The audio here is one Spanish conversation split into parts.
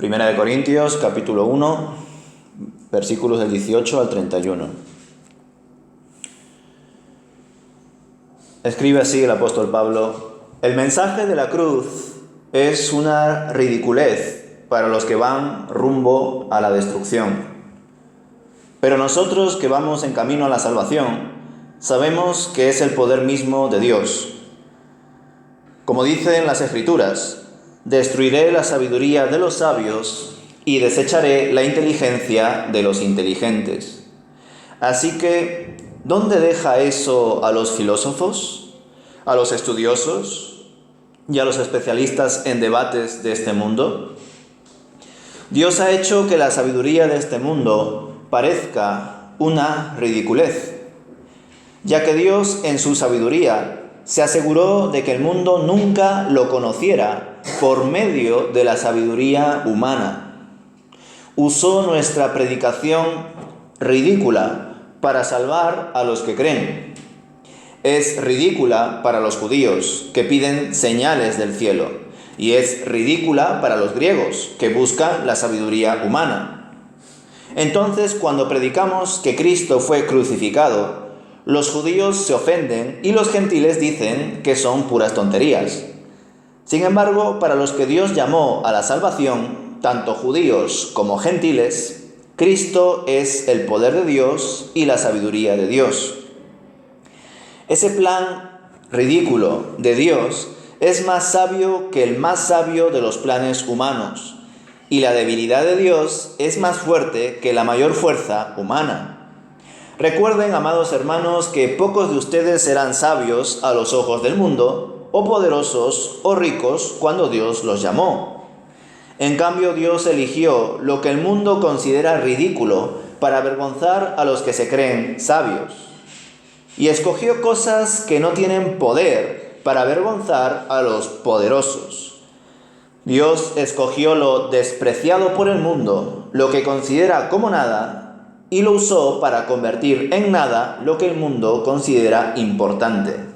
Primera de Corintios, capítulo 1, versículos del 18 al 31. Escribe así el apóstol Pablo: el mensaje de la cruz es una ridiculez para los que van rumbo a la destrucción. Pero nosotros que vamos en camino a la salvación, sabemos que es el poder mismo de Dios. Como dicen las Escrituras: destruiré la sabiduría de los sabios y desecharé la inteligencia de los inteligentes. Así que, ¿dónde deja eso a los filósofos, a los estudiosos y a los especialistas en debates de este mundo? Dios ha hecho que la sabiduría de este mundo parezca una ridiculez, ya que Dios en su sabiduría se aseguró de que el mundo nunca lo conociera por medio de la sabiduría humana. Usó nuestra predicación ridícula para salvar a los que creen. Es ridícula para los judíos, que piden señales del cielo, y es ridícula para los griegos, que buscan la sabiduría humana. Entonces, cuando predicamos que Cristo fue crucificado, los judíos se ofenden y los gentiles dicen que son puras tonterías. Sin embargo, para los que Dios llamó a la salvación, tanto judíos como gentiles, Cristo es el poder de Dios y la sabiduría de Dios. Ese plan ridículo de Dios es más sabio que el más sabio de los planes humanos, y la debilidad de Dios es más fuerte que la mayor fuerza humana. Recuerden, amados hermanos, que pocos de ustedes serán sabios a los ojos del mundo, o poderosos o ricos cuando Dios los llamó. En cambio, Dios eligió lo que el mundo considera ridículo para avergonzar a los que se creen sabios. Y escogió cosas que no tienen poder para avergonzar a los poderosos. Dios escogió lo despreciado por el mundo, lo que considera como nada, y lo usó para convertir en nada lo que el mundo considera importante.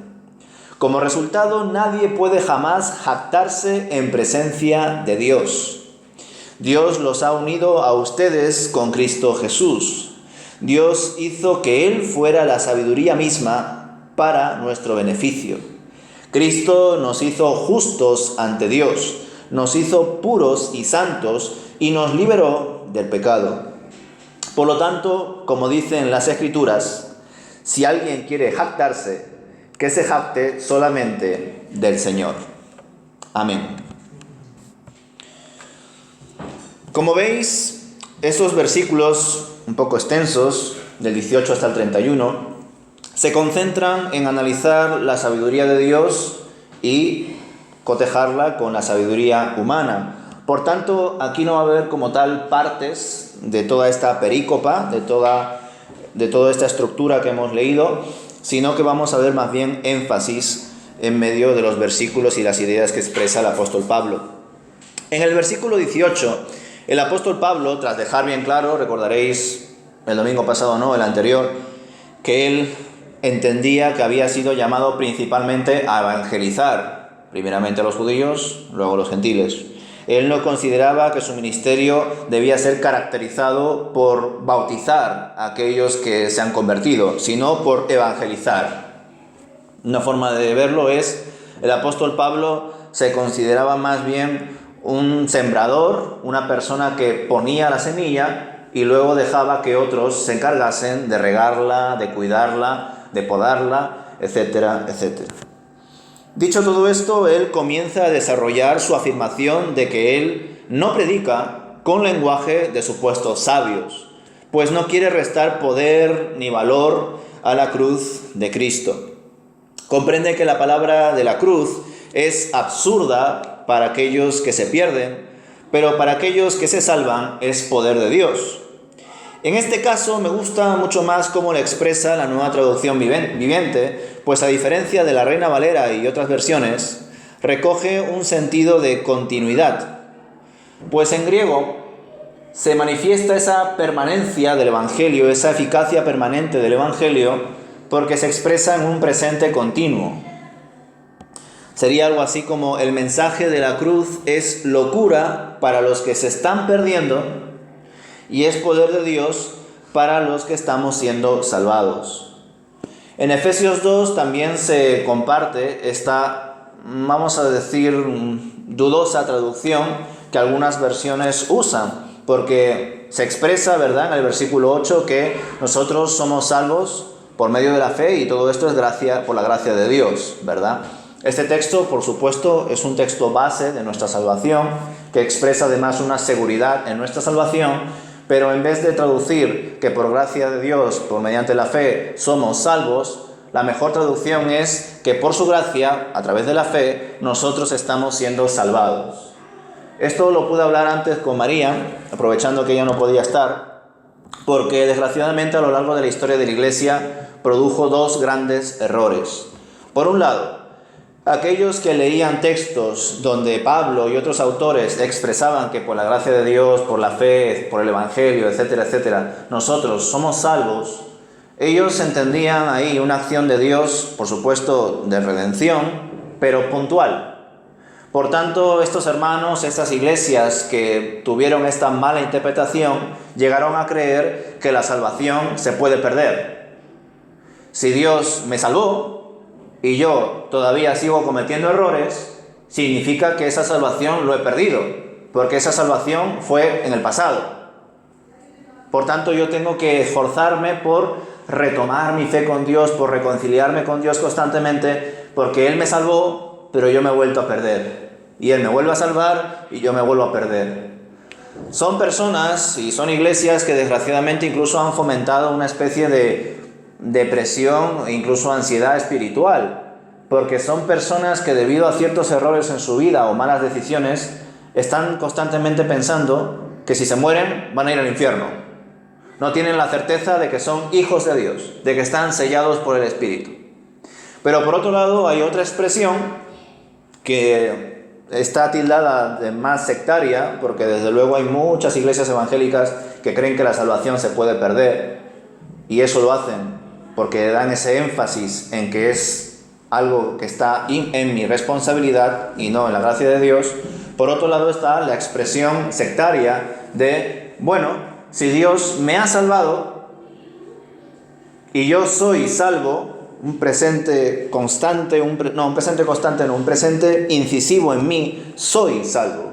Como resultado, nadie puede jamás jactarse en presencia de Dios. Dios los ha unido a ustedes con Cristo Jesús. Dios hizo que Él fuera la sabiduría misma para nuestro beneficio. Cristo nos hizo justos ante Dios, nos hizo puros y santos y nos liberó del pecado. Por lo tanto, como dicen las Escrituras, si alguien quiere jactarse, que se jacte solamente del Señor. Amén. Como veis, estos versículos un poco extensos, del 18 hasta el 31, se concentran en analizar la sabiduría de Dios y cotejarla con la sabiduría humana. Por tanto, aquí no va a haber como tal partes de toda esta perícopa, de toda esta estructura que hemos leído, sino que vamos a ver más bien énfasis en medio de los versículos y las ideas que expresa el apóstol Pablo. En el versículo 18, el apóstol Pablo, tras dejar bien claro, recordaréis el domingo pasado, no, el anterior, que él entendía que había sido llamado principalmente a evangelizar, primeramente a los judíos, luego a los gentiles. Él no consideraba que su ministerio debía ser caracterizado por bautizar a aquellos que se han convertido, sino por evangelizar. Una forma de verlo es, el apóstol Pablo se consideraba más bien un sembrador, una persona que ponía la semilla y luego dejaba que otros se encargasen de regarla, de cuidarla, de podarla, etcétera, etcétera. Dicho todo esto, él comienza a desarrollar su afirmación de que él no predica con lenguaje de supuestos sabios, pues no quiere restar poder ni valor a la cruz de Cristo. Comprende que la palabra de la cruz es absurda para aquellos que se pierden, pero para aquellos que se salvan es poder de Dios. En este caso me gusta mucho más cómo lo expresa la Nueva Traducción Viviente, pues a diferencia de la Reina Valera y otras versiones, recoge un sentido de continuidad. Pues en griego se manifiesta esa permanencia del Evangelio, esa eficacia permanente del Evangelio, porque se expresa en un presente continuo. Sería algo así como: el mensaje de la cruz es locura para los que se están perdiendo y es poder de Dios para los que estamos siendo salvados. En Efesios 2 también se comparte esta, vamos a decir, dudosa traducción que algunas versiones usan, porque se expresa, ¿verdad?, en el versículo 8 que nosotros somos salvos por medio de la fe y todo esto es por la gracia de Dios, ¿verdad? Este texto, por supuesto, es un texto base de nuestra salvación, que expresa además una seguridad en nuestra salvación, pero en vez de traducir que por gracia de Dios, por mediante la fe, somos salvos, la mejor traducción es que por su gracia, a través de la fe, nosotros estamos siendo salvados. Esto lo pude hablar antes con María, aprovechando que ella no podía estar, porque desgraciadamente a lo largo de la historia de la Iglesia produjo dos grandes errores. Por un lado, aquellos que leían textos donde Pablo y otros autores expresaban que por la gracia de Dios, por la fe, por el Evangelio, etcétera, etcétera, nosotros somos salvos, ellos entendían ahí una acción de Dios, por supuesto, de redención, pero puntual. Por tanto, estos hermanos, estas iglesias que tuvieron esta mala interpretación, llegaron a creer que la salvación se puede perder. Si Dios me salvó y yo todavía sigo cometiendo errores, significa que esa salvación lo he perdido, porque esa salvación fue en el pasado. Por tanto, yo tengo que esforzarme por retomar mi fe con Dios, por reconciliarme con Dios constantemente, porque Él me salvó, pero yo me he vuelto a perder. Y Él me vuelve a salvar y yo me vuelvo a perder. Son personas y son iglesias que desgraciadamente incluso han fomentado una especie de depresión e incluso ansiedad espiritual, porque son personas que debido a ciertos errores en su vida o malas decisiones están constantemente pensando que si se mueren van a ir al infierno. No tienen la certeza de que son hijos de Dios, de que están sellados por el Espíritu. Pero por otro lado hay otra expresión que está tildada de más sectaria, porque desde luego hay muchas iglesias evangélicas que creen que la salvación se puede perder, y eso lo hacen porque dan ese énfasis en que es algo que está en mi responsabilidad y no en la gracia de Dios. Por otro lado está la expresión sectaria de, bueno, si Dios me ha salvado y yo soy salvo, un presente incisivo en mí, soy salvo,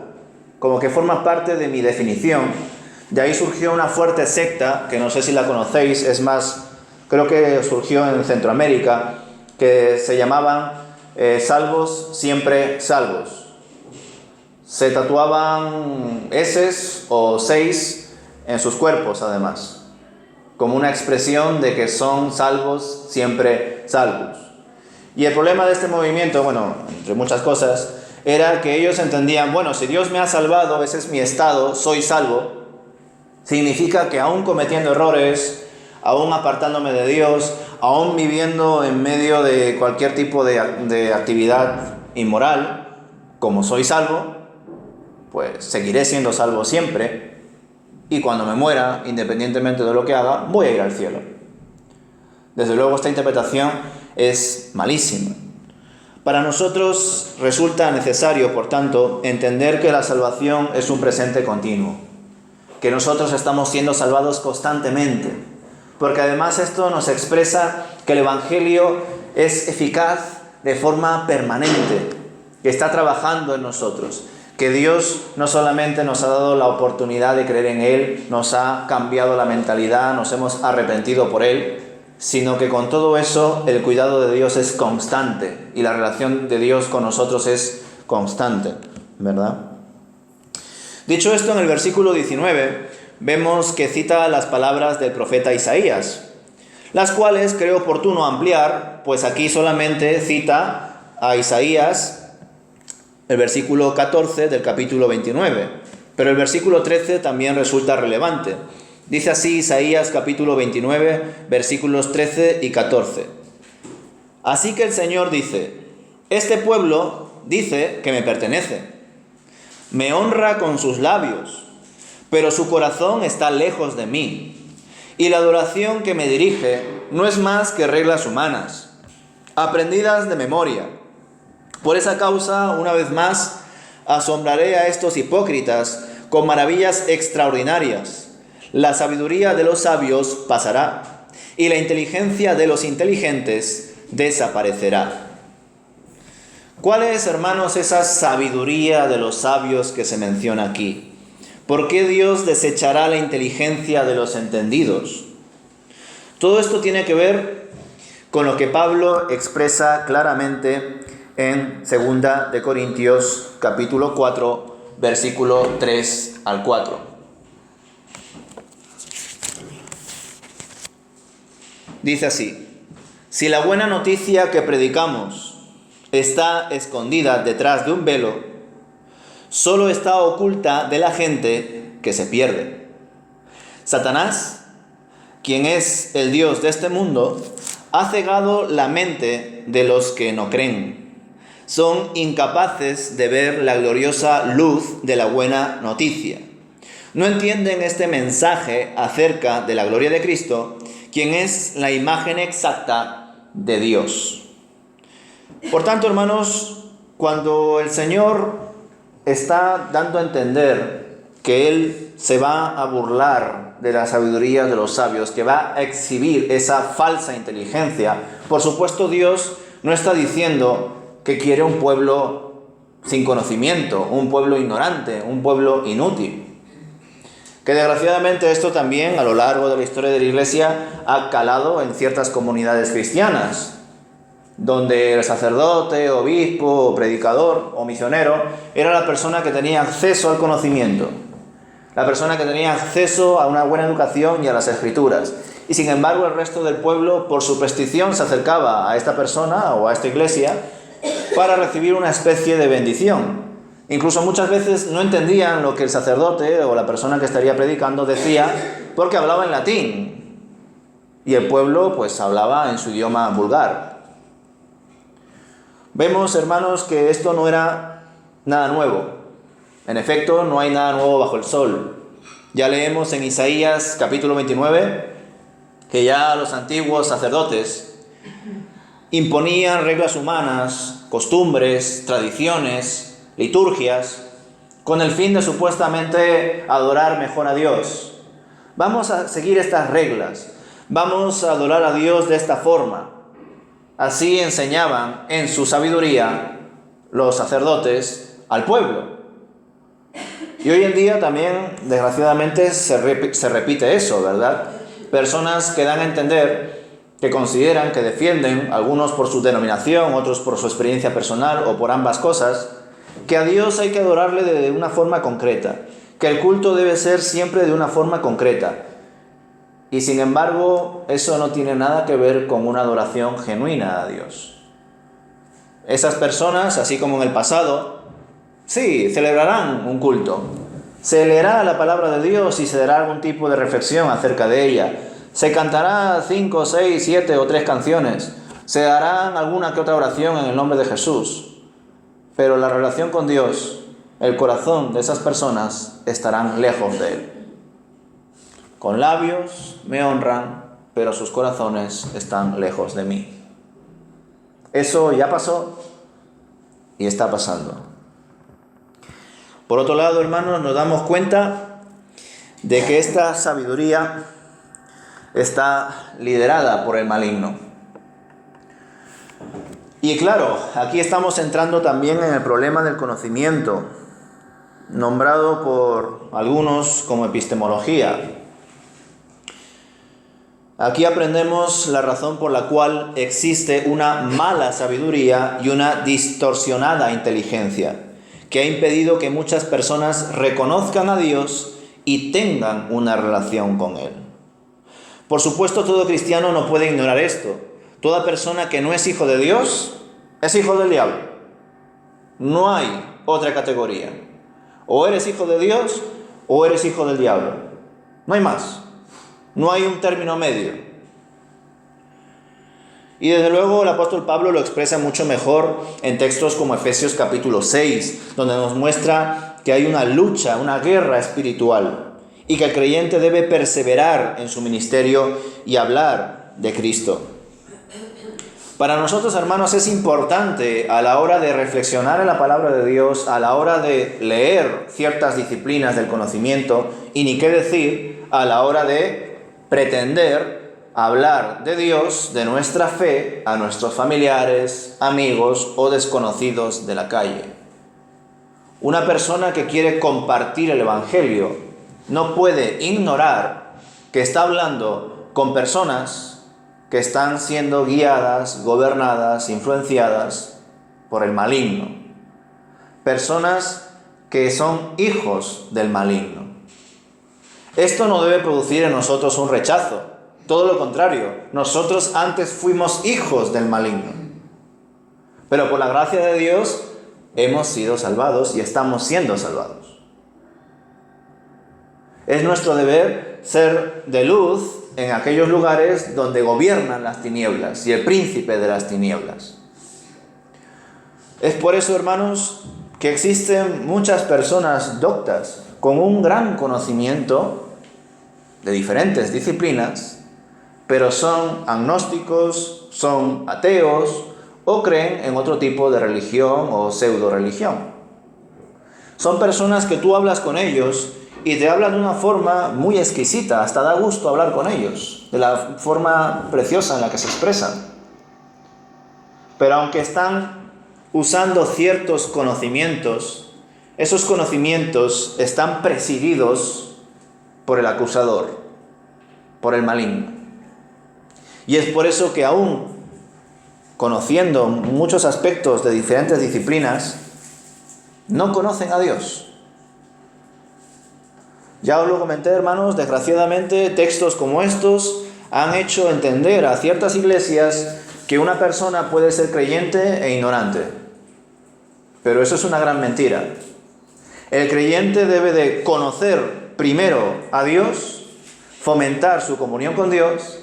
como que forma parte de mi definición. De ahí surgió una fuerte secta, que no sé si la conocéis, es más, creo que surgió en Centroamérica, que se llamaban salvos, siempre salvos. Se tatuaban eses o 6 en sus cuerpos además, como una expresión de que son salvos, siempre salvos. Y el problema de este movimiento, bueno, entre muchas cosas, era que ellos entendían, bueno, si Dios me ha salvado, ese es mi estado, soy salvo, significa que aún cometiendo errores, aún apartándome de Dios, aún viviendo en medio de cualquier tipo de actividad inmoral, como soy salvo, pues seguiré siendo salvo siempre, y cuando me muera, independientemente de lo que haga, voy a ir al cielo. Desde luego esta interpretación es malísima. Para nosotros resulta necesario, por tanto, entender que la salvación es un presente continuo, que nosotros estamos siendo salvados constantemente, porque además esto nos expresa que el Evangelio es eficaz de forma permanente, que está trabajando en nosotros, que Dios no solamente nos ha dado la oportunidad de creer en Él, nos ha cambiado la mentalidad, nos hemos arrepentido por Él, sino que con todo eso el cuidado de Dios es constante y la relación de Dios con nosotros es constante, ¿verdad? Dicho esto, en el versículo 19 vemos que cita las palabras del profeta Isaías, las cuales creo oportuno ampliar, pues aquí solamente cita a Isaías el versículo 14 del capítulo 29, pero el versículo 13 también resulta relevante. Dice así Isaías capítulo 29, versículos 13 y 14. Así que el Señor dice, este pueblo dice que me pertenece, me honra con sus labios, pero su corazón está lejos de mí, y la adoración que me dirige no es más que reglas humanas, aprendidas de memoria. Por esa causa, una vez más, asombraré a estos hipócritas con maravillas extraordinarias. La sabiduría de los sabios pasará, y la inteligencia de los inteligentes desaparecerá. ¿Cuál es, hermanos, esa sabiduría de los sabios que se menciona aquí? ¿Por qué Dios desechará la inteligencia de los entendidos? Todo esto tiene que ver con lo que Pablo expresa claramente en 2 de Corintios capítulo 4, versículo 3 al 4. Dice así: si la buena noticia que predicamos está escondida detrás de un velo, solo está oculta de la gente que se pierde. Satanás, quien es el Dios de este mundo, ha cegado la mente de los que no creen. Son incapaces de ver la gloriosa luz de la buena noticia. No entienden este mensaje acerca de la gloria de Cristo, quien es la imagen exacta de Dios. Por tanto, hermanos, cuando el Señor está dando a entender que Él se va a burlar de la sabiduría de los sabios, que va a exhibir esa falsa inteligencia, por supuesto Dios no está diciendo que quiere un pueblo sin conocimiento, un pueblo ignorante, un pueblo inútil. Que desgraciadamente esto también a lo largo de la historia de la Iglesia ha calado en ciertas comunidades cristianas, donde el sacerdote, obispo, predicador o misionero era la persona que tenía acceso al conocimiento, la persona que tenía acceso a una buena educación y a las escrituras. Y sin embargo el resto del pueblo, por superstición, se acercaba a esta persona o a esta iglesia para recibir una especie de bendición. Incluso muchas veces no entendían lo que el sacerdote o la persona que estaría predicando decía, porque hablaba en latín y el pueblo pues hablaba en su idioma vulgar. Vemos, hermanos, que esto no era nada nuevo. En efecto, no hay nada nuevo bajo el sol. Ya leemos en Isaías capítulo 29 que ya los antiguos sacerdotes imponían reglas humanas, costumbres, tradiciones, liturgias, con el fin de supuestamente adorar mejor a Dios. Vamos a seguir estas reglas, vamos a adorar a Dios de esta forma. Así enseñaban en su sabiduría los sacerdotes al pueblo. Y hoy en día también, desgraciadamente, se repite eso, ¿verdad? Personas que dan a entender, que consideran, que defienden, algunos por su denominación, otros por su experiencia personal o por ambas cosas, que a Dios hay que adorarle de una forma concreta, que el culto debe ser siempre de una forma concreta. Y sin embargo, eso no tiene nada que ver con una adoración genuina a Dios. Esas personas, así como en el pasado, sí, celebrarán un culto. Se leerá la palabra de Dios y se dará algún tipo de reflexión acerca de ella. Se cantará 5, 6, 7 o 3 canciones. Se harán alguna que otra oración en el nombre de Jesús. Pero la relación con Dios, el corazón de esas personas estarán lejos de Él. Con labios me honran, pero sus corazones están lejos de mí. Eso ya pasó y está pasando. Por otro lado, hermanos, nos damos cuenta de que esta sabiduría está liderada por el maligno. Y claro, aquí estamos entrando también en el problema del conocimiento, nombrado por algunos como epistemología. Aquí aprendemos la razón por la cual existe una mala sabiduría y una distorsionada inteligencia, que ha impedido que muchas personas reconozcan a Dios y tengan una relación con Él. Por supuesto, todo cristiano no puede ignorar esto. Toda persona que no es hijo de Dios es hijo del diablo. No hay otra categoría. O eres hijo de Dios o eres hijo del diablo. No hay más. No hay un término medio. Y desde luego el apóstol Pablo lo expresa mucho mejor en textos como Efesios capítulo 6, donde nos muestra que hay una lucha, una guerra espiritual, y que el creyente debe perseverar en su ministerio y hablar de Cristo. Para nosotros, hermanos, es importante a la hora de reflexionar en la palabra de Dios, a la hora de leer ciertas disciplinas del conocimiento, y ni qué decir a la hora de pretender hablar de Dios, de nuestra fe, a nuestros familiares, amigos o desconocidos de la calle. Una persona que quiere compartir el Evangelio no puede ignorar que está hablando con personas que están siendo guiadas, gobernadas, influenciadas por el maligno. Personas que son hijos del maligno. Esto no debe producir en nosotros un rechazo. Todo lo contrario, nosotros antes fuimos hijos del maligno. Pero por la gracia de Dios hemos sido salvados y estamos siendo salvados. Es nuestro deber ser de luz en aquellos lugares donde gobiernan las tinieblas y el príncipe de las tinieblas. Es por eso, hermanos, que existen muchas personas doctas con un gran conocimiento de diferentes disciplinas, pero son agnósticos, son ateos o creen en otro tipo de religión o pseudo-religión. Son personas que tú hablas con ellos y te hablan de una forma muy exquisita, hasta da gusto hablar con ellos, de la forma preciosa en la que se expresan. Pero aunque están usando ciertos conocimientos, esos conocimientos están presididos por el acusador, por el maligno. Y es por eso que aún conociendo muchos aspectos de diferentes disciplinas, no conocen a Dios. Ya os lo comenté, hermanos, desgraciadamente textos como estos han hecho entender a ciertas iglesias que una persona puede ser creyente e ignorante. Pero eso es una gran mentira. El creyente debe de conocer primero a Dios, fomentar su comunión con Dios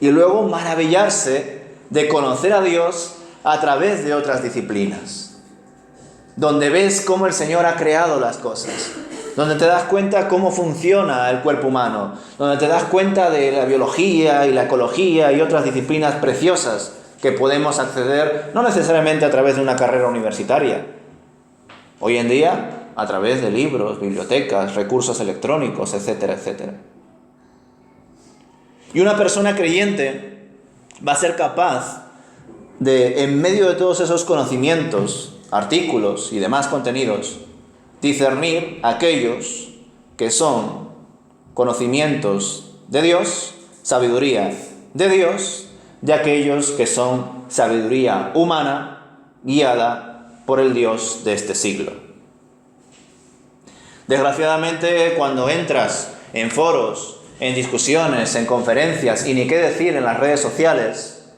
y luego maravillarse de conocer a Dios a través de otras disciplinas, donde ves cómo el Señor ha creado las cosas, donde te das cuenta cómo funciona el cuerpo humano, donde te das cuenta de la biología y la ecología y otras disciplinas preciosas que podemos acceder no necesariamente a través de una carrera universitaria. Hoy en día, a través de libros, bibliotecas, recursos electrónicos, etcétera, etcétera. Y una persona creyente va a ser capaz de, en medio de todos esos conocimientos, artículos y demás contenidos, discernir aquellos que son conocimientos de Dios, sabiduría de Dios, de aquellos que son sabiduría humana guiada por el Dios de este siglo. Desgraciadamente, cuando entras en foros, en discusiones, en conferencias y ni qué decir en las redes sociales,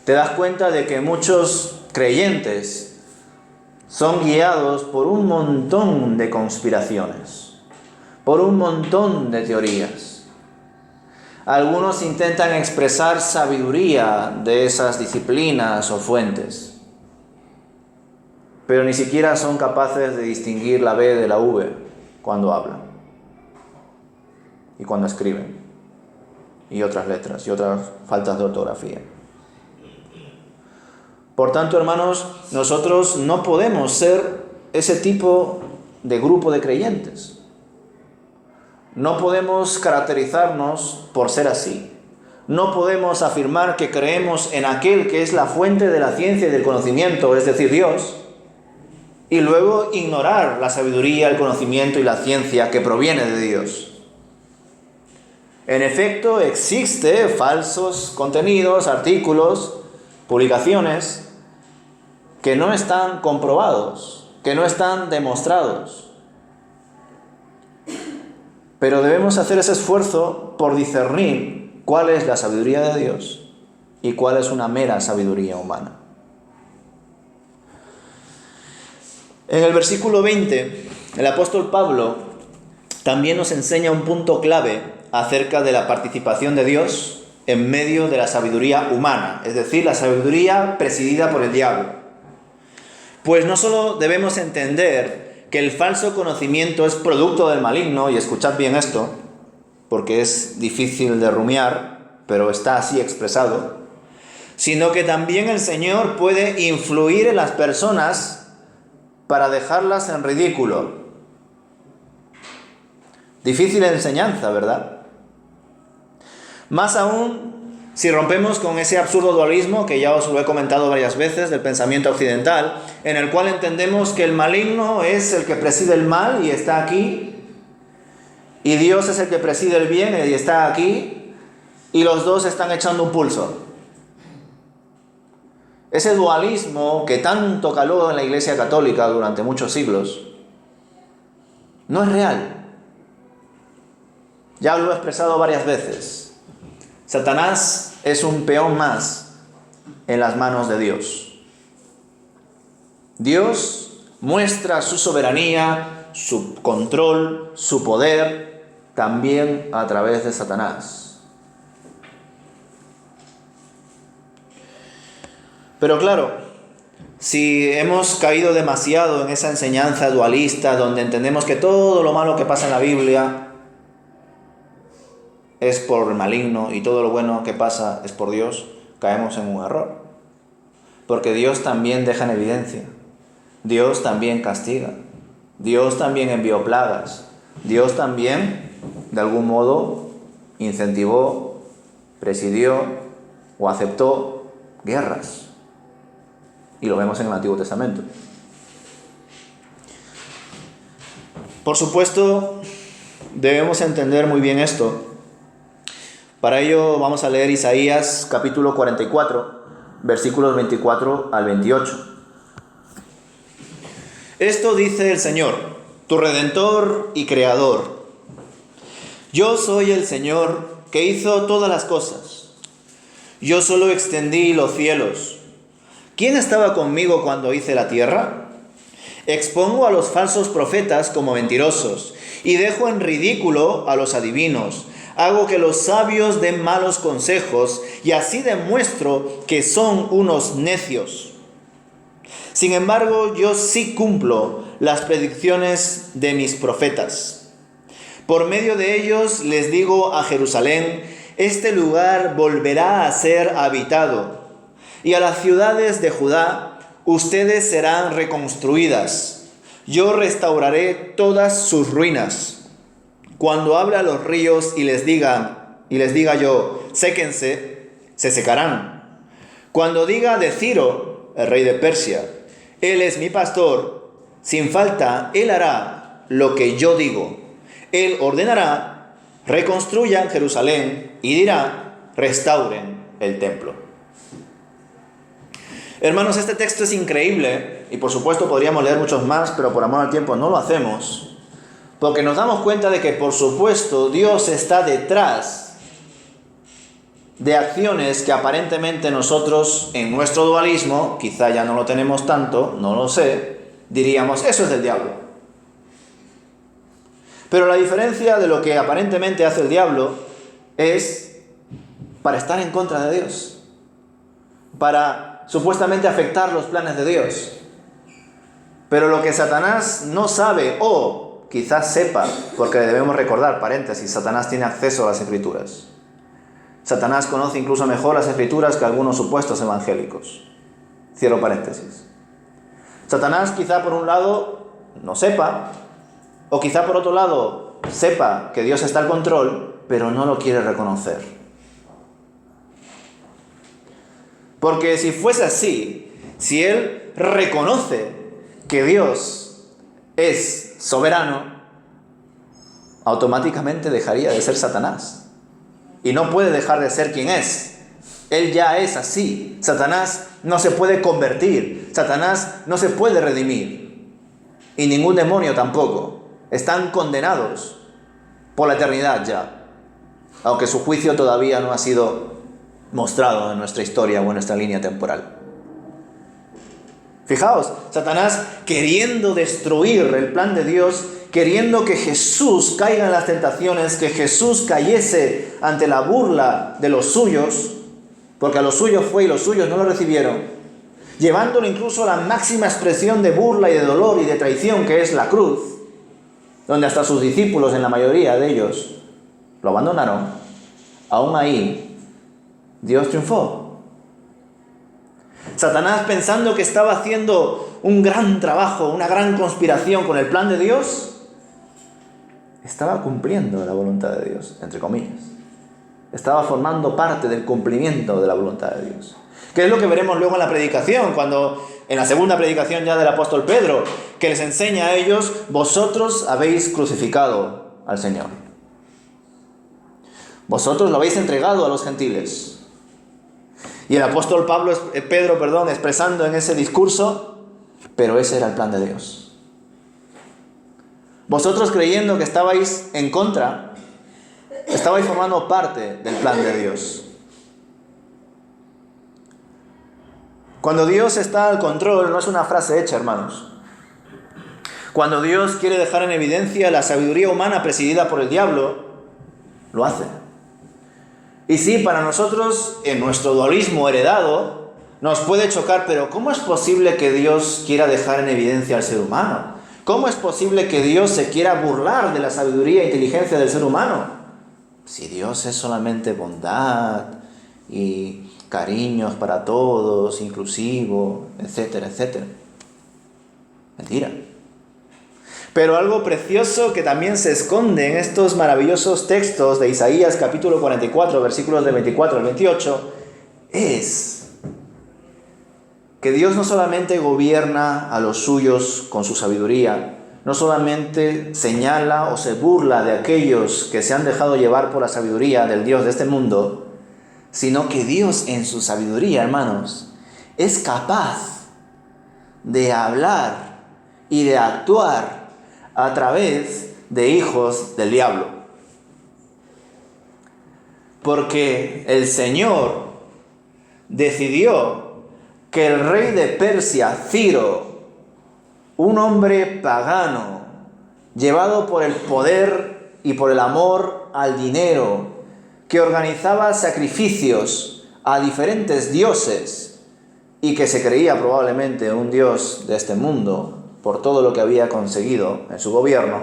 te das cuenta de que muchos creyentes son guiados por un montón de conspiraciones, por un montón de teorías. Algunos intentan expresar sabiduría de esas disciplinas o fuentes, pero ni siquiera son capaces de distinguir la B de la V cuando hablan y cuando escriben, y otras letras y otras faltas de ortografía. Por tanto, hermanos, nosotros no podemos ser ese tipo de grupo de creyentes. No podemos caracterizarnos por ser así. No podemos afirmar que creemos en aquel que es la fuente de la ciencia y del conocimiento, es decir, Dios, y luego ignorar la sabiduría, el conocimiento y la ciencia que proviene de Dios. En efecto, existen falsos contenidos, artículos, publicaciones que no están comprobados, que no están demostrados. Pero debemos hacer ese esfuerzo por discernir cuál es la sabiduría de Dios y cuál es una mera sabiduría humana. En el versículo 20, el apóstol Pablo también nos enseña un punto clave acerca de la participación de Dios en medio de la sabiduría humana, es decir, la sabiduría presidida por el diablo. Pues no solo debemos entender que el falso conocimiento es producto del maligno, y escuchad bien esto, porque es difícil de rumiar, pero está así expresado, sino que también el Señor puede influir en las personas para dejarlas en ridículo. Difícil enseñanza, ¿verdad? Más aún si rompemos con ese absurdo dualismo que ya os lo he comentado varias veces del pensamiento occidental, en el cual entendemos que el maligno es el que preside el mal y está aquí, y Dios es el que preside el bien y está aquí, y los dos están echando un pulso. Ese dualismo que tanto caló en la Iglesia Católica durante muchos siglos no es real. Ya lo he expresado varias veces. Satanás es un peón más en las manos de Dios. Dios muestra su soberanía, su control, su poder, también a través de Satanás. Pero claro, si hemos caído demasiado en esa enseñanza dualista donde entendemos que todo lo malo que pasa en la Biblia es por el maligno y todo lo bueno que pasa es por Dios, caemos en un error. Porque Dios también deja en evidencia, Dios también castiga, Dios también envió plagas, Dios también, de algún modo, incentivó, presidió o aceptó guerras. Y lo vemos en el Antiguo Testamento. Por supuesto, debemos entender muy bien esto. Para ello vamos a leer Isaías capítulo 44, versículos 24 al 28. Esto dice el Señor, tu Redentor y Creador. Yo soy el Señor que hizo todas las cosas. Yo solo extendí los cielos. ¿Quién estaba conmigo cuando hice la tierra? Expongo a los falsos profetas como mentirosos y dejo en ridículo a los adivinos. Hago que los sabios den malos consejos y así demuestro que son unos necios. Sin embargo, yo sí cumplo las predicciones de mis profetas. Por medio de ellos les digo a Jerusalén, este lugar volverá a ser habitado. Y a las ciudades de Judá, ustedes serán reconstruidas. Yo restauraré todas sus ruinas. Cuando hable a los ríos y les diga yo, séquense, se secarán. Cuando diga de Ciro, el rey de Persia, él es mi pastor, sin falta él hará lo que yo digo. Él ordenará, reconstruyan Jerusalén y dirá, restauren el templo. Hermanos, este texto es increíble y por supuesto podríamos leer muchos más, pero por amor al tiempo no lo hacemos. Porque nos damos cuenta de que, por supuesto, Dios está detrás de acciones que aparentemente nosotros, en nuestro dualismo, quizá ya no lo tenemos tanto, no lo sé, diríamos, eso es del diablo. Pero la diferencia de lo que aparentemente hace el diablo es para estar en contra de Dios, para supuestamente afectar los planes de Dios. Pero lo que Satanás no sabe o quizás sepa, porque debemos recordar, paréntesis, Satanás tiene acceso a las Escrituras. Satanás conoce incluso mejor las Escrituras que algunos supuestos evangélicos. Cierro paréntesis. Satanás quizá por un lado no sepa, o quizá por otro lado sepa que Dios está al control, pero no lo quiere reconocer. Porque si fuese así, si él reconoce que Dios es soberano, automáticamente dejaría de ser Satanás. Y no puede dejar de ser quien es. Él ya es así. Satanás no se puede convertir. Satanás no se puede redimir. Y ningún demonio tampoco. Están condenados por la eternidad ya. Aunque su juicio todavía no ha sido mostrado en nuestra historia o en nuestra línea temporal. Fijaos, Satanás queriendo destruir el plan de Dios, queriendo que Jesús caiga en las tentaciones, que Jesús cayese ante la burla de los suyos, porque a los suyos fue y los suyos no lo recibieron, llevándolo incluso a la máxima expresión de burla y de dolor y de traición que es la cruz, donde hasta sus discípulos, en la mayoría de ellos, lo abandonaron. Aún ahí, Dios triunfó. Satanás, pensando que estaba haciendo un gran trabajo, una gran conspiración con el plan de Dios, estaba cumpliendo la voluntad de Dios, entre comillas. Estaba formando parte del cumplimiento de la voluntad de Dios. Que es lo que veremos luego en la predicación, en la segunda predicación ya del apóstol Pedro, que les enseña a ellos: vosotros habéis crucificado al Señor. Vosotros lo habéis entregado a los gentiles. Y el apóstol Pedro, expresando en ese discurso: pero ese era el plan de Dios. Vosotros, creyendo que estabais en contra, estabais formando parte del plan de Dios. Cuando Dios está al control, no es una frase hecha, hermanos. Cuando Dios quiere dejar en evidencia la sabiduría humana presidida por el diablo, lo hace. Y sí, para nosotros, en nuestro dualismo heredado, nos puede chocar, pero ¿cómo es posible que Dios quiera dejar en evidencia al ser humano? ¿Cómo es posible que Dios se quiera burlar de la sabiduría e inteligencia del ser humano? Si Dios es solamente bondad y cariños para todos, inclusivo, etcétera, etcétera. Mentira. Pero algo precioso que también se esconde en estos maravillosos textos de Isaías capítulo 44, versículos de 24 al 28, es que Dios no solamente gobierna a los suyos con su sabiduría, no solamente señala o se burla de aquellos que se han dejado llevar por la sabiduría del Dios de este mundo, sino que Dios en su sabiduría, hermanos, es capaz de hablar y de actuar a través de hijos del diablo. Porque el Señor decidió que el rey de Persia, Ciro, un hombre pagano, llevado por el poder y por el amor al dinero, que organizaba sacrificios a diferentes dioses y que se creía probablemente un dios de este mundo por todo lo que había conseguido en su gobierno,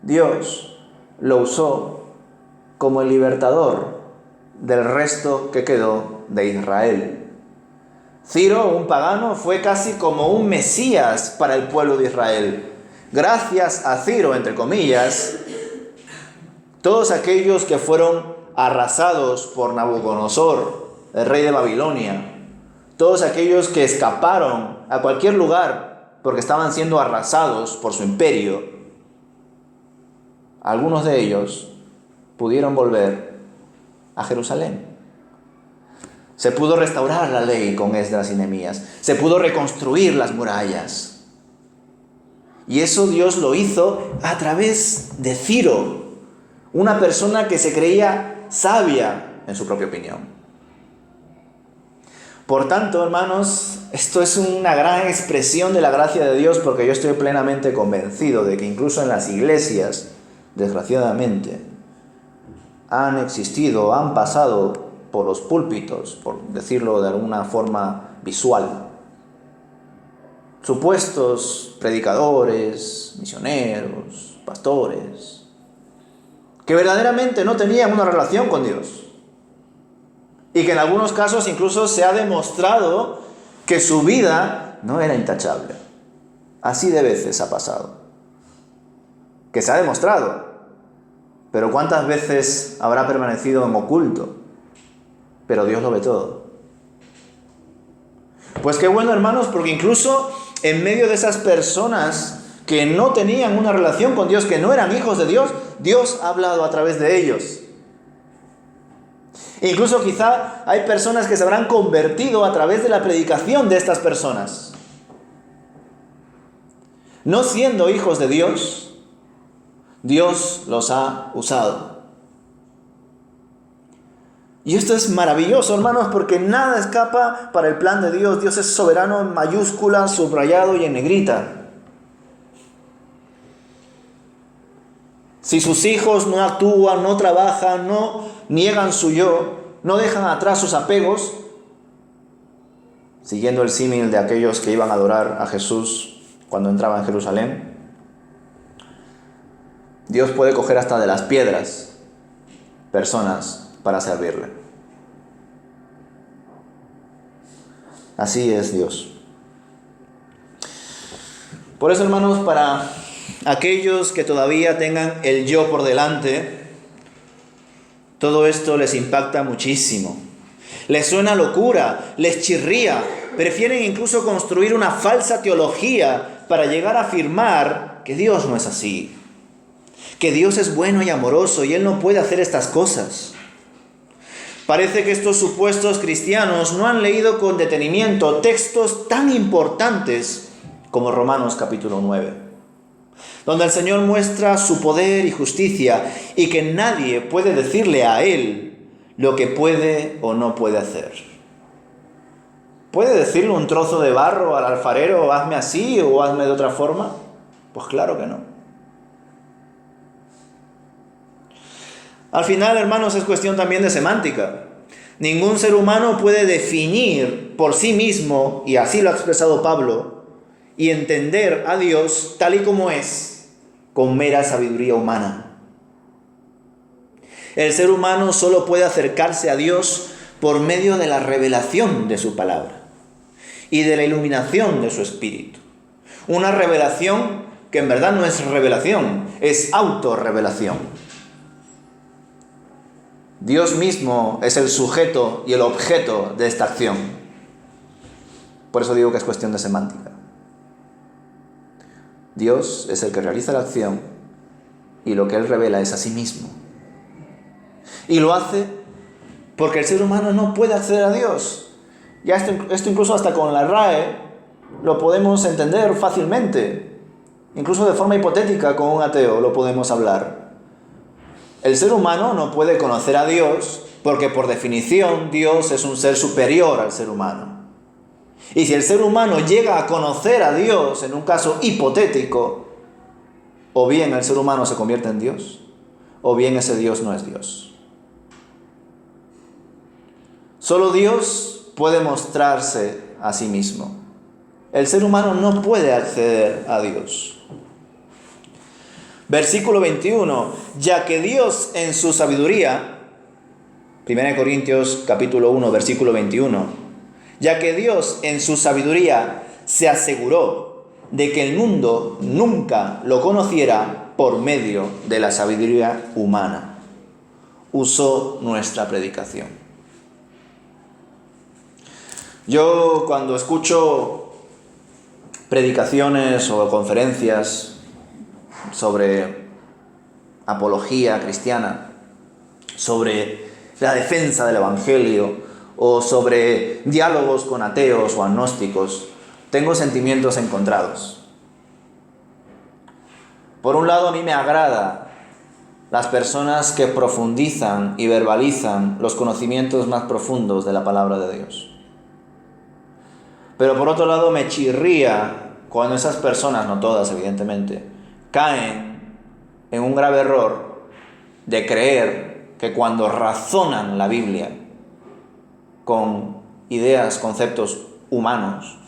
Dios lo usó como el libertador del resto que quedó de Israel. Ciro, un pagano, fue casi como un mesías para el pueblo de Israel. Gracias a Ciro, entre comillas, todos aquellos que fueron arrasados por Nabucodonosor, el rey de Babilonia, todos aquellos que escaparon a cualquier lugar porque estaban siendo arrasados por su imperio, algunos de ellos pudieron volver a Jerusalén. Se pudo restaurar la ley con Esdras y Nehemías. Se pudo reconstruir las murallas. Y eso Dios lo hizo a través de Ciro, una persona que se creía sabia en su propia opinión. Por tanto, hermanos, esto es una gran expresión de la gracia de Dios, porque yo estoy plenamente convencido de que incluso en las iglesias, desgraciadamente, han existido, han pasado por los púlpitos, por decirlo de alguna forma visual, supuestos predicadores, misioneros, pastores, que verdaderamente no tenían una relación con Dios, y que en algunos casos incluso se ha demostrado que su vida no era intachable. Así de veces ha pasado, que se ha demostrado, pero ¿cuántas veces habrá permanecido en oculto? Pero Dios lo ve todo. Pues qué bueno, hermanos, porque incluso en medio de esas personas que no tenían una relación con Dios, que no eran hijos de Dios, Dios ha hablado a través de ellos. Incluso quizá hay personas que se habrán convertido a través de la predicación de estas personas. No siendo hijos de Dios, Dios los ha usado. Y esto es maravilloso, hermanos, porque nada escapa para el plan de Dios. Dios es soberano en mayúscula, subrayado y en negrita. Si sus hijos no actúan, no trabajan, no niegan su yo, no dejan atrás sus apegos, siguiendo el símil de aquellos que iban a adorar a Jesús cuando entraba en Jerusalén, Dios puede coger hasta de las piedras personas para servirle. Así es Dios. Por eso, hermanos, para aquellos que todavía tengan el yo por delante, todo esto les impacta muchísimo. Les suena locura, les chirría. Prefieren incluso construir una falsa teología para llegar a afirmar que Dios no es así, que Dios es bueno y amoroso y Él no puede hacer estas cosas. Parece que estos supuestos cristianos no han leído con detenimiento textos tan importantes como Romanos capítulo 9, donde el Señor muestra su poder y justicia y que nadie puede decirle a Él lo que puede o no puede hacer. ¿Puede decirle un trozo de barro al alfarero, hazme así o hazme de otra forma? Pues claro que no. Al final, hermanos, es cuestión también de semántica. Ningún ser humano puede definir por sí mismo, y así lo ha expresado Pablo, y entender a Dios tal y como es, con mera sabiduría humana. El ser humano solo puede acercarse a Dios por medio de la revelación de su palabra y de la iluminación de su espíritu. Una revelación que en verdad no es revelación, es autorrevelación. Dios mismo es el sujeto y el objeto de esta acción. Por eso digo que es cuestión de semántica. Dios es el que realiza la acción y lo que Él revela es a sí mismo. Y lo hace porque el ser humano no puede acceder a Dios. Ya esto incluso hasta con la RAE lo podemos entender fácilmente. Incluso de forma hipotética con un ateo lo podemos hablar. El ser humano no puede conocer a Dios porque por definición Dios es un ser superior al ser humano. Y si el ser humano llega a conocer a Dios en un caso hipotético, o bien el ser humano se convierte en Dios, o bien ese Dios no es Dios. Solo Dios puede mostrarse a sí mismo. El ser humano no puede acceder a Dios. Versículo 21, ya que Dios en su sabiduría, 1 Corintios capítulo 1, versículo 21, ya que Dios en su sabiduría se aseguró de que el mundo nunca lo conociera por medio de la sabiduría humana, usó nuestra predicación. Yo cuando escucho predicaciones o conferencias sobre apología cristiana, sobre la defensa del Evangelio o sobre diálogos con ateos o agnósticos, tengo sentimientos encontrados. Por un lado, a mí me agrada las personas que profundizan y verbalizan los conocimientos más profundos de la palabra de Dios. Pero por otro lado, me chirría cuando esas personas, no todas evidentemente, caen en un grave error de creer que cuando razonan la Biblia con ideas, conceptos humanos,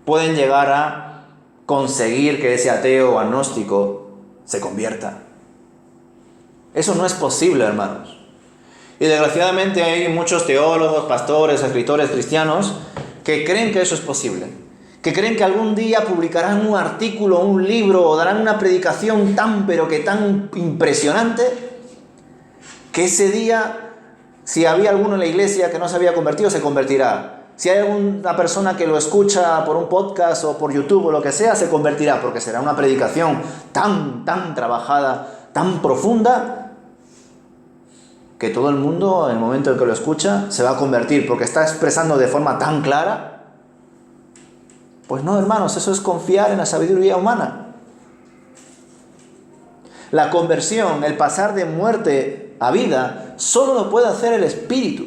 pueden llegar a conseguir que ese ateo o agnóstico se convierta. Eso no es posible, hermanos. Y desgraciadamente hay muchos teólogos, pastores, escritores cristianos que creen que eso es posible. Que creen que algún día publicarán un artículo, un libro o darán una predicación tan impresionante que ese día, si había alguno en la iglesia que no se había convertido, se convertirá. Si hay alguna persona que lo escucha por un podcast o por YouTube o lo que sea, se convertirá, porque será una predicación tan trabajada, tan profunda, que todo el mundo, en el momento en que lo escucha, se va a convertir, porque está expresando de forma tan clara. Pues no, hermanos, eso es confiar en la sabiduría humana. La conversión, el pasar de muerte a vida, solo lo puede hacer el Espíritu.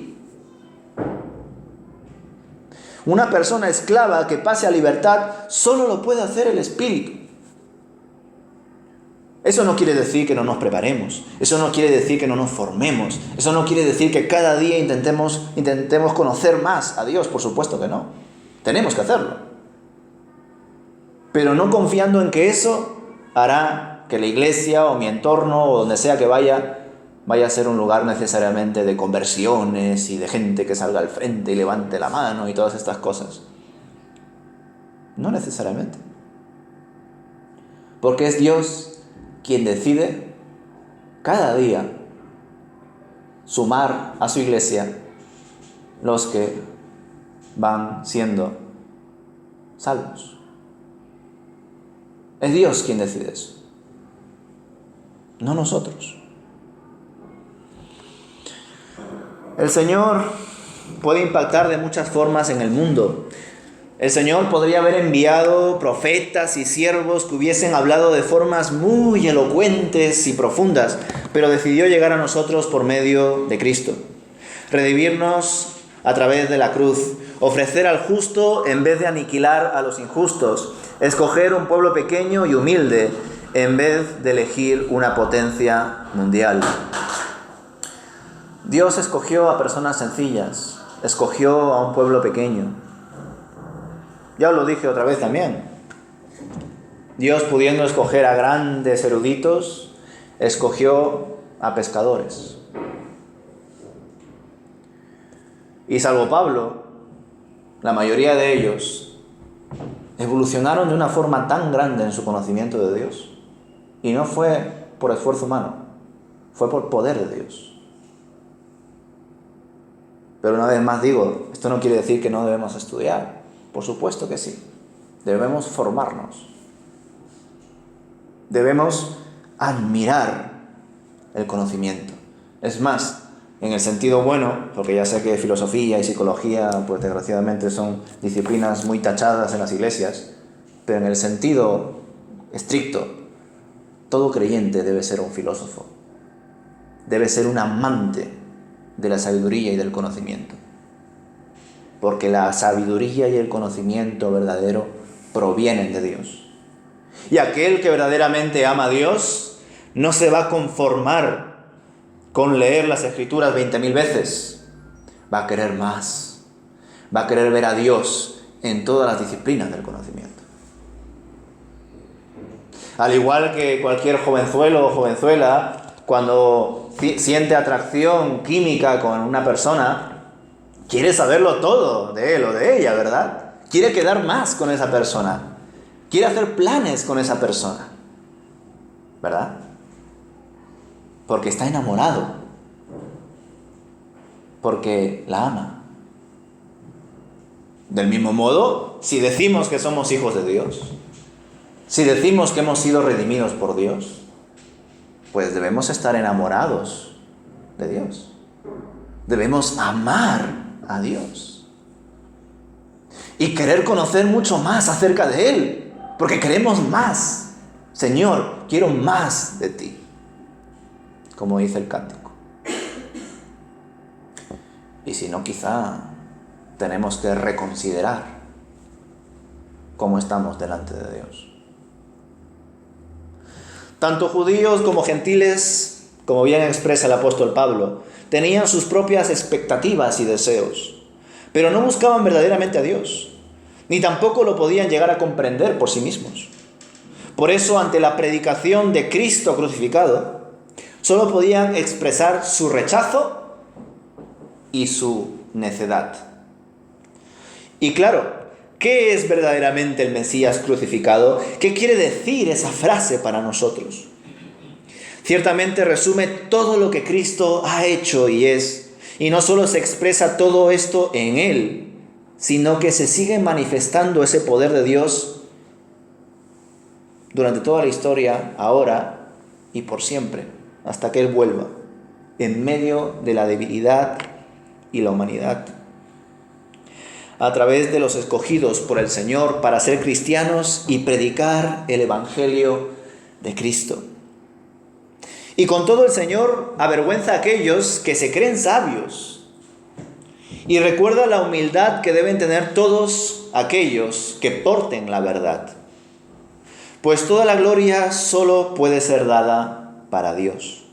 Una persona esclava que pase a libertad, solo lo puede hacer el Espíritu. Eso no quiere decir que no nos preparemos, eso no quiere decir que no nos formemos, eso no quiere decir que cada día intentemos conocer más a Dios, por supuesto que no. Tenemos que hacerlo. Pero no confiando en que eso hará que la iglesia o mi entorno o donde sea que vaya a ser un lugar necesariamente de conversiones y de gente que salga al frente y levante la mano y todas estas cosas. No necesariamente. Porque es Dios quien decide cada día sumar a su iglesia los que van siendo salvos. Es Dios quien decide eso, no nosotros. El Señor puede impactar de muchas formas en el mundo. El Señor podría haber enviado profetas y siervos que hubiesen hablado de formas muy elocuentes y profundas, pero decidió llegar a nosotros por medio de Cristo, redimirnos a través de la cruz, ofrecer al justo en vez de aniquilar a los injustos, escoger un pueblo pequeño y humilde en vez de elegir una potencia mundial. Dios escogió a personas sencillas, escogió a un pueblo pequeño. Ya os lo dije otra vez también. Dios, pudiendo escoger a grandes eruditos, escogió a pescadores. Y salvo Pablo, la mayoría de ellos evolucionaron de una forma tan grande en su conocimiento de Dios. Y no fue por esfuerzo humano, fue por poder de Dios. Pero una vez más digo, esto no quiere decir que no debemos estudiar. Por supuesto que sí. Debemos formarnos. Debemos admirar el conocimiento. Es más, en el sentido bueno, porque ya sé que filosofía y psicología, pues desgraciadamente son disciplinas muy tachadas en las iglesias, pero en el sentido estricto, todo creyente debe ser un filósofo. Debe ser un amante de la sabiduría y del conocimiento. Porque la sabiduría y el conocimiento verdadero provienen de Dios. Y aquel que verdaderamente ama a Dios no se va a conformar con leer las Escrituras 20.000 veces. Va a querer más. Va a querer ver a Dios en todas las disciplinas del conocimiento. Al igual que cualquier jovenzuelo o jovenzuela, cuando siente atracción química con una persona, quiere saberlo todo de él o de ella, ¿verdad? Quiere quedar más con esa persona. Quiere hacer planes con esa persona, ¿verdad? Porque está enamorado. Porque la ama. Del mismo modo, si decimos que somos hijos de Dios, si decimos que hemos sido redimidos por Dios, pues debemos estar enamorados de Dios. Debemos amar a Dios y querer conocer mucho más acerca de Él, porque queremos más. Señor, quiero más de ti, como dice el cántico. Y si no, quizá tenemos que reconsiderar cómo estamos delante de Dios. Tanto judíos como gentiles, como bien expresa el apóstol Pablo, tenían sus propias expectativas y deseos, pero no buscaban verdaderamente a Dios, ni tampoco lo podían llegar a comprender por sí mismos. Por eso, ante la predicación de Cristo crucificado, solo podían expresar su rechazo y su necedad. Y claro, ¿qué es verdaderamente el Mesías crucificado? ¿Qué quiere decir esa frase para nosotros? Ciertamente resume todo lo que Cristo ha hecho y es, y no solo se expresa todo esto en Él, sino que se sigue manifestando ese poder de Dios durante toda la historia, ahora y por siempre, hasta que Él vuelva, en medio de la debilidad y la humanidad. A través de los escogidos por el Señor para ser cristianos y predicar el Evangelio de Cristo. Y con todo el Señor avergüenza a aquellos que se creen sabios y recuerda la humildad que deben tener todos aquellos que porten la verdad. Pues toda la gloria solo puede ser dada para Dios.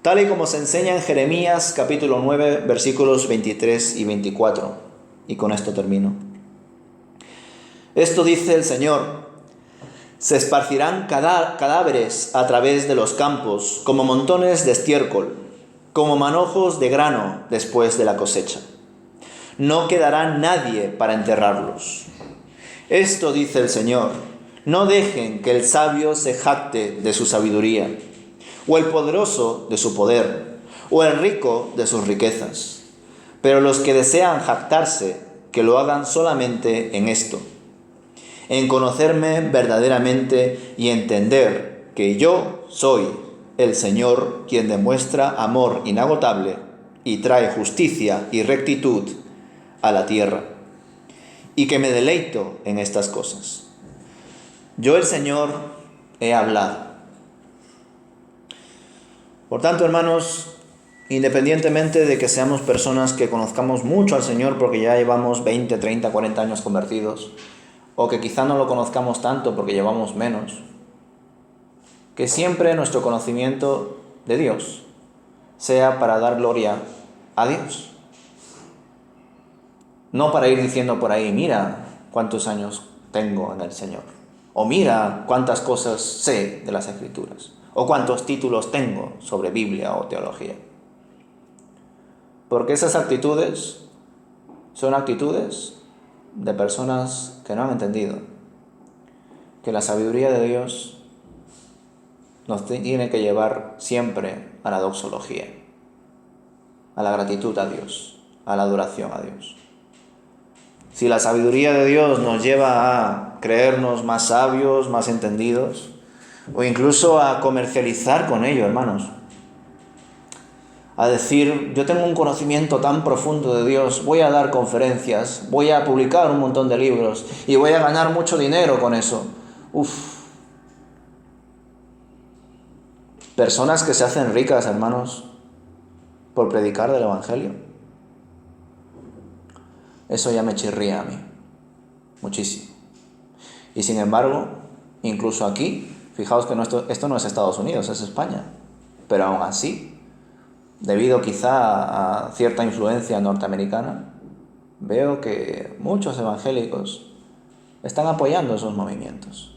Tal y como se enseña en Jeremías capítulo 9, versículos 23 y 24. Y con esto termino. Esto dice el Señor: se esparcirán cadáveres a través de los campos, como montones de estiércol, como manojos de grano después de la cosecha. No quedará nadie para enterrarlos. Esto dice el Señor: no dejen que el sabio se jacte de su sabiduría, o el poderoso de su poder, o el rico de sus riquezas. Pero los que desean jactarse, que lo hagan solamente en esto: en conocerme verdaderamente y entender que yo soy el Señor, quien demuestra amor inagotable y trae justicia y rectitud a la tierra, y que me deleito en estas cosas. Yo, el Señor, he hablado. Por tanto, hermanos, independientemente de que seamos personas que conozcamos mucho al Señor porque ya llevamos 20, 30, 40 años convertidos, o que quizá no lo conozcamos tanto porque llevamos menos, que siempre nuestro conocimiento de Dios sea para dar gloria a Dios. No para ir diciendo por ahí: mira cuántos años tengo en el Señor, o mira cuántas cosas sé de las Escrituras, o cuántos títulos tengo sobre Biblia o teología. Porque esas actitudes son actitudes de personas que no han entendido que la sabiduría de Dios nos tiene que llevar siempre a la doxología, a la gratitud a Dios, a la adoración a Dios. Si la sabiduría de Dios nos lleva a creernos más sabios, más entendidos, o incluso a comercializar con ello, hermanos, a decir: yo tengo un conocimiento tan profundo de Dios, voy a dar conferencias, voy a publicar un montón de libros y voy a ganar mucho dinero con eso. Personas que se hacen ricas, hermanos, por predicar del Evangelio. Eso ya me chirría a mí, muchísimo. Y sin embargo, incluso aquí, fijaos que esto no es Estados Unidos, es España. Pero aún así, debido quizá a cierta influencia norteamericana, veo que muchos evangélicos están apoyando esos movimientos.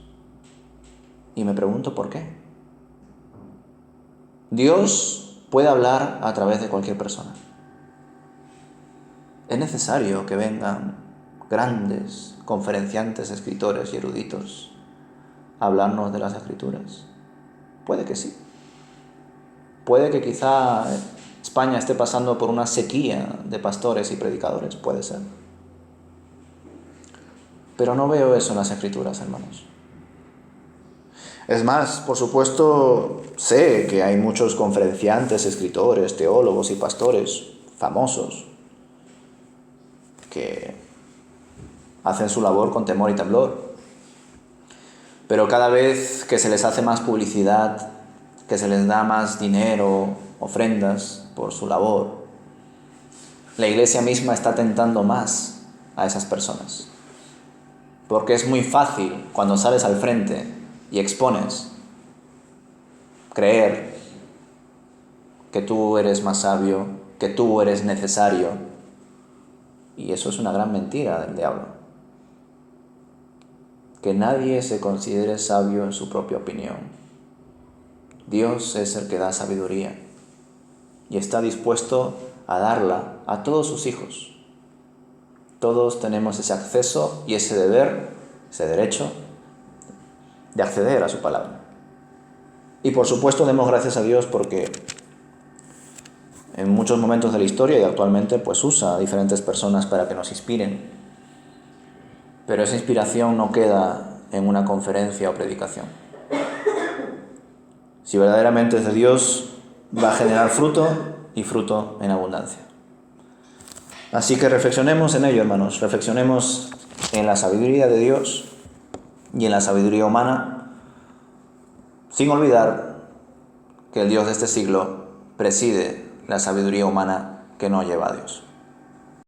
Y me pregunto por qué. Dios puede hablar a través de cualquier persona. ¿Es necesario que vengan grandes conferenciantes, escritores y eruditos a hablarnos de las Escrituras? Puede que sí. Puede que quizá España esté pasando por una sequía de pastores y predicadores, puede ser. Pero no veo eso en las Escrituras, hermanos. Es más, por supuesto, sé que hay muchos conferenciantes, escritores, teólogos y pastores famosos que hacen su labor con temor y temblor. Pero cada vez que se les hace más publicidad, que se les da más dinero, ofrendas por su labor, la Iglesia misma está tentando más a esas personas. Porque es muy fácil, cuando sales al frente y expones, creer que tú eres más sabio, que tú eres necesario. Y eso es una gran mentira del diablo. Que nadie se considere sabio en su propia opinión. Dios es el que da sabiduría y está dispuesto a darla a todos sus hijos. Todos tenemos ese acceso y ese deber, ese derecho de acceder a su palabra. Y por supuesto demos gracias a Dios porque en muchos momentos de la historia y actualmente pues usa a diferentes personas para que nos inspiren. Pero esa inspiración no queda en una conferencia o predicación. Si verdaderamente es de Dios, va a generar fruto y fruto en abundancia. Así que reflexionemos en ello, hermanos. Reflexionemos en la sabiduría de Dios y en la sabiduría humana, sin olvidar que el Dios de este siglo preside la sabiduría humana que no lleva a Dios.